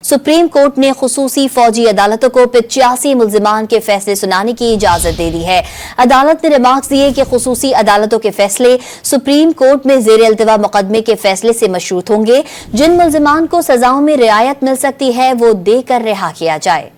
Supreme court ने खुसूसी फौजी अदालतों को 85 मुल्जिमान के फैसले सुनाने की इजाजत दे दी है। अदालत ने रिमार्क्स दिए कि खुसूसी अदालतों के फैसले सुप्रीम कोर्ट में ज़ेर इल्तिवा मुकदमे के फैसले से मशरूत होंगे। जिन मुल्जिमान को सजाओं में रियायत मिल सकती है वो देकर रिहा किया जाए।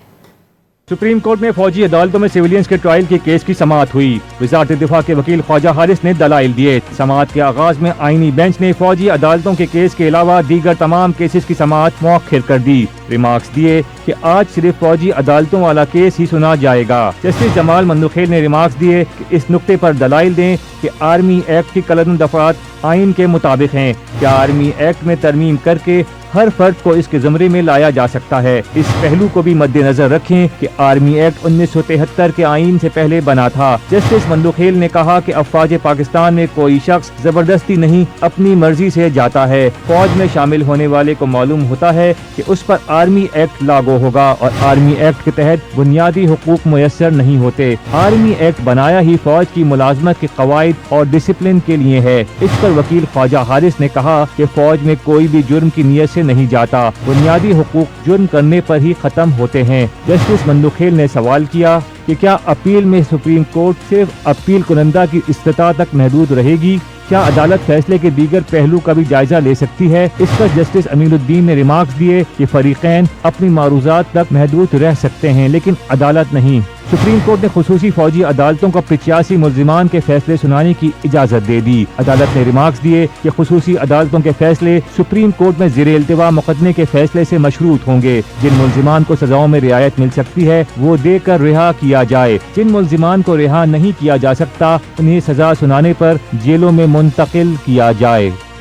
सुप्रीम कोर्ट में फौजी अदालतों में सिविलियंस के ट्रायल के केस की समाअत हुई। वज़ारत दिफा के वकील ख्वाजा हारिस ने दलाइल दिए। समाअत के आगाज में आईनी बेंच ने फौजी अदालतों के केस के अलावा दीगर तमाम केसेस की समाअत मौखिर कर दी। रिमार्क्स दिए कि आज सिर्फ फौजी अदालतों वाला केस ही सुना जाएगा। जस्टिस जमाल मंदुखेल ने रिमार्क्स दिए कि इस नुक्ते पर दलाइल दें कि आर्मी एक्ट की कलम दफात आइन के मुताबिक हैं। क्या आर्मी एक्ट में तरमीम करके हर फर्द को इसके ज़मरे में लाया जा सकता है। इस पहलू को भी मद्देनजर रखें कि आर्मी एक्ट 1973 के आइन से पहले बना था। जस्टिस मंदुखेल ने कहा कि अफवाज पाकिस्तान में कोई शख्स जबरदस्ती नहीं अपनी मर्जी से जाता है। फौज में शामिल होने वाले को मालूम होता है कि उस पर आर्मी एक्ट लागू होगा और आर्मी एक्ट के तहत बुनियादी हुकूक मुयस्सर नहीं होते। आर्मी एक्ट बनाया ही फौज की मुलाजमत के कवायद और डिसिप्लिन के लिए है। इस पर वकील ख्वाजा हारिस ने कहा कि फौज में कोई भी जुर्म की नीयत से नहीं जाता। बुनियादी हुकूक जुर्म करने पर ही खत्म होते हैं। जस्टिस मंदुखेल ने सवाल किया कि क्या अपील में सुप्रीम कोर्ट सिर्फ अपील कुनंदा की इस्तिता तक महदूद रहेगी? क्या अदालत फैसले के दीगर पहलू का भी जायजा ले सकती है? इस पर जस्टिस अमीनुद्दीन ने रिमार्क्स दिए कि फरीकैन अपनी मारूजात तक महदूद रह सकते हैं लेकिन अदालत नहीं। सुप्रीम कोर्ट ने खुसूसी फौजी अदालतों को 85 मुल्जिमान के फैसले सुनाने की इजाजत दे दी। अदालत ने रिमार्क्स दिए कि खुसूसी अदालतों के फैसले सुप्रीम कोर्ट में ज़ेर इल्तिवा मुकदमे के फैसले से मशरूत होंगे। जिन मुल्जिमान को सजाओं में रियायत मिल सकती है वो देकर रिहा किया जाए। जिन मुल्जिमान को रिहा नहीं किया जा सकता उन्हें सजा सुनाने पर जेलों में मुंतकिल किया जाए।